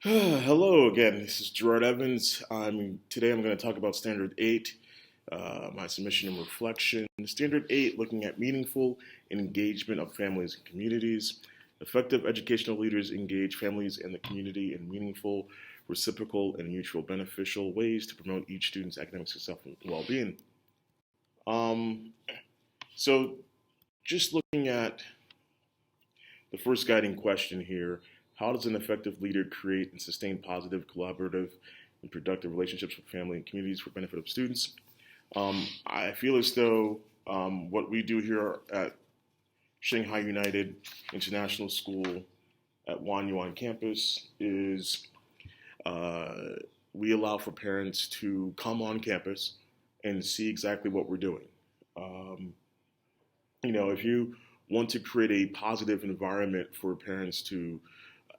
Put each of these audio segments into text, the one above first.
Hello again. This is Gerard Evans. Today I'm going to talk about Standard 8, my submission and reflection. Standard 8, looking at meaningful engagement of families and communities. Effective educational leaders engage families and the community in meaningful, reciprocal, and mutual beneficial ways to promote each student's academic success and well-being. Um, so, just looking at the first guiding question here, how does an effective leader create and sustain positive, collaborative, and productive relationships with family and communities for benefit of students? I feel as though what we do here at Shanghai United International School at Wanyuan campus is uh, we allow for parents to come on campus and see exactly what we're doing. Um, if you want to create a positive environment for parents to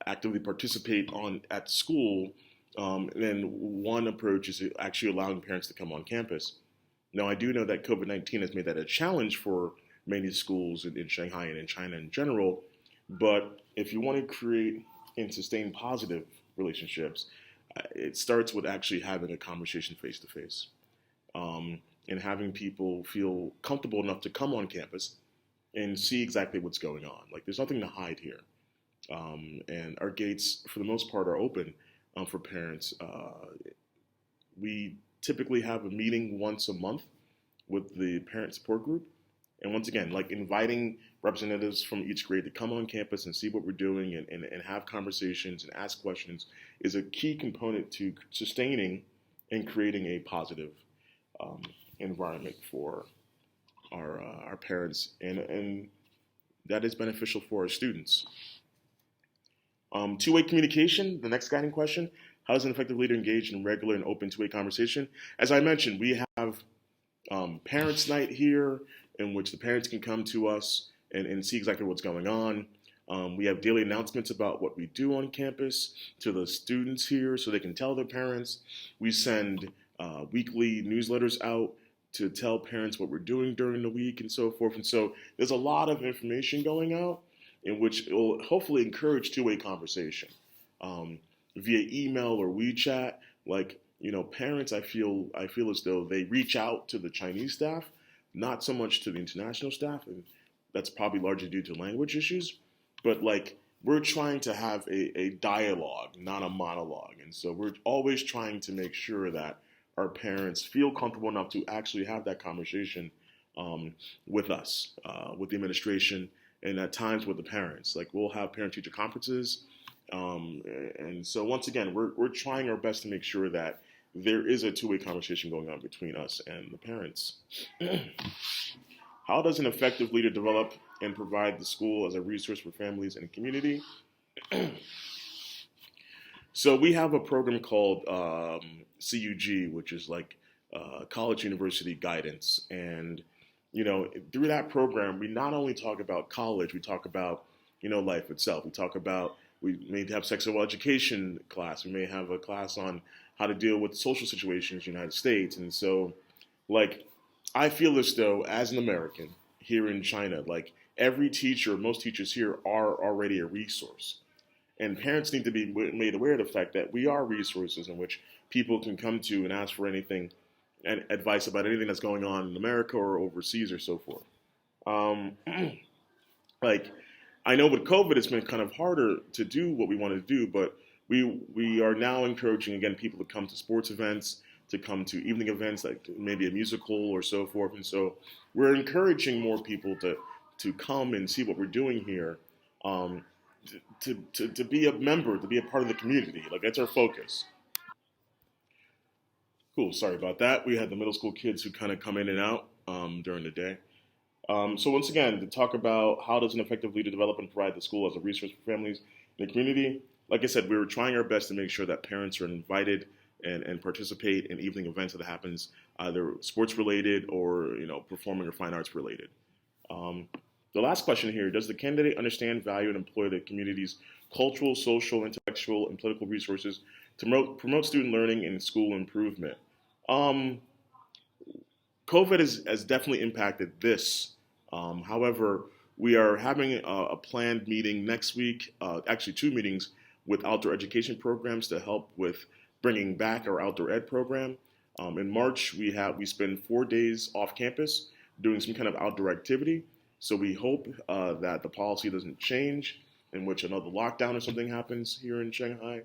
actively participate on at school, then one approach is actually allowing parents to come on campus. Now, I do know that COVID-19 has made that a challenge for many schools in Shanghai and in China in general. But if you want to create and sustain positive relationships, it starts with actually having a conversation face to face and having people feel comfortable enough to come on campus and see exactly what's going on. Like, there's nothing to hide here. And our gates, for the most part, are open for parents. We typically have a meeting once a month with the parent support group. And once again, like inviting representatives from each grade to come on campus and see what we're doing and have conversations and ask questions is a key component to sustaining and creating a positive um, environment for our parents, and that is beneficial for our students. Two-way communication, the next guiding question. How does an effective leader engage in regular and open two-way conversation? As I mentioned, we have parents' night here in which the parents can come to us and see exactly what's going on. We have daily announcements about what we do on campus to the students here so they can tell their parents. We send weekly newsletters out to tell parents what we're doing during the week and so forth. And so there's a lot of information going out in which it will hopefully encourage two-way conversation via email or WeChat. Like, parents, I feel as though they reach out to the Chinese staff, not so much to the international staff, and that's probably largely due to language issues. But like, we're trying to have a dialogue, not a monologue, and so we're always trying to make sure that our parents feel comfortable enough to actually have that conversation with us, with the administration, and at times with the parents. Like, we'll have parent-teacher conferences, and so once again, we're trying our best to make sure that there is a two-way conversation going on between us and the parents. How does an effective leader develop and provide the school as a resource for families and community? So we have a program called CUG, which is like college university guidance, and through that program, we not only talk about college, we talk about life itself. We may have sexual education class. We may have a class on how to deal with social situations in the United States, and so like, I feel as though as an American here in China, like every teacher, most teachers here are already a resource. And parents need to be made aware of the fact that we are resources in which people can come to and ask for anything and advice about anything that's going on in America or overseas or so forth. Um, like, I know with COVID, it's been kind of harder to do what we want to do, but we are now encouraging again people to come to sports events, to come to evening events like maybe a musical or so forth, and so we're encouraging more people to come and see what we're doing here. Um, to be a member, to be a part of the community. Like, that's our focus. Cool. Sorry about that. We had the middle school kids who kind of come in and out during the day. So once again, to talk about how does an effective leader develop and provide the school as a resource for families in the community. Like I said, we were trying our best to make sure that parents are invited and participate in evening events that happens either sports related or performing or fine arts related. Um, the last question here, does the candidate understand, value, and employ the community's cultural, social, intellectual, and political resources to promote student learning and school improvement? Um, COVID has definitely impacted this. However, we are having a planned meeting next week, actually two meetings, with outdoor education programs to help with bringing back our outdoor ed program. In March, we spend 4 days off campus doing some kind of outdoor activity. So we hope that the policy doesn't change, in which another lockdown or something happens here in Shanghai.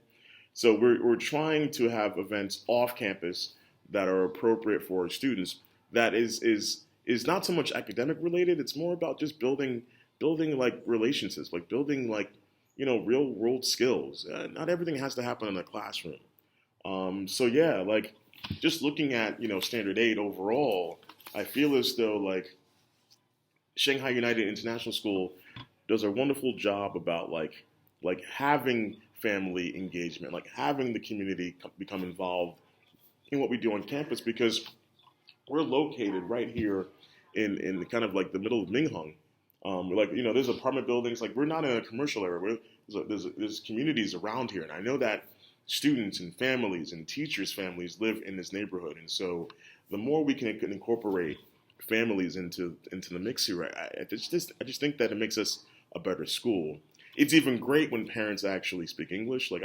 So we're trying to have events off campus that are appropriate for our students. That is not so much academic related. It's more about just building like relationships, like building like real world skills. Not everything has to happen in a classroom. So yeah, like just looking at Standard 8 overall, I feel as though like Shanghai United International School does a wonderful job about like having family engagement, like having the community become involved in what we do on campus because we're located right here in kind of like the middle of Minhang. Like there's apartment buildings. Like we're not in a commercial area. There's communities around here, and I know that students and families and teachers' families live in this neighborhood, and so the more we can incorporate families into the mix here, I just think that it makes us a better school. It's even great when parents actually speak English. Like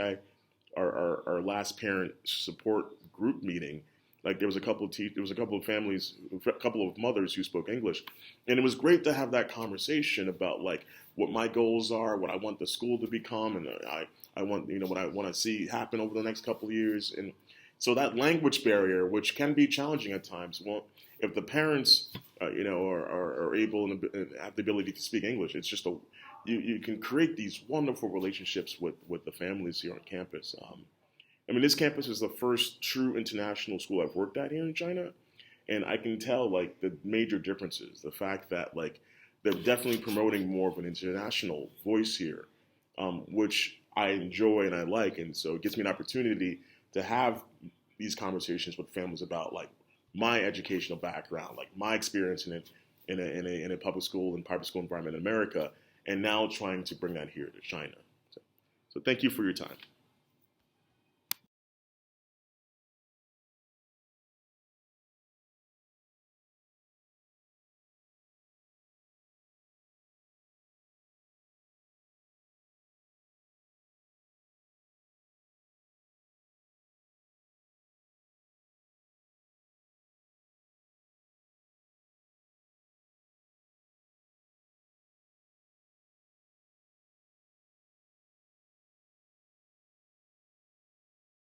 our last parent support group meeting, like there was a couple of families, a couple of mothers who spoke English, and it was great to have that conversation about like what my goals are, what I want the school to become, and I want what I want to see happen over the next couple of years, and so that language barrier, which can be challenging at times, well, if the parents are able and have the ability to speak English, it's just you can create these wonderful relationships with the families here on campus. I mean, this campus is the first true international school I've worked at here in China, and I can tell like the major differences. The fact that like they're definitely promoting more of an international voice here, which I enjoy and I like, and so it gives me an opportunity to have these conversations with families about like my educational background, like my experience in a public school and private school environment in America, and now trying to bring that here to China. So thank you for your time.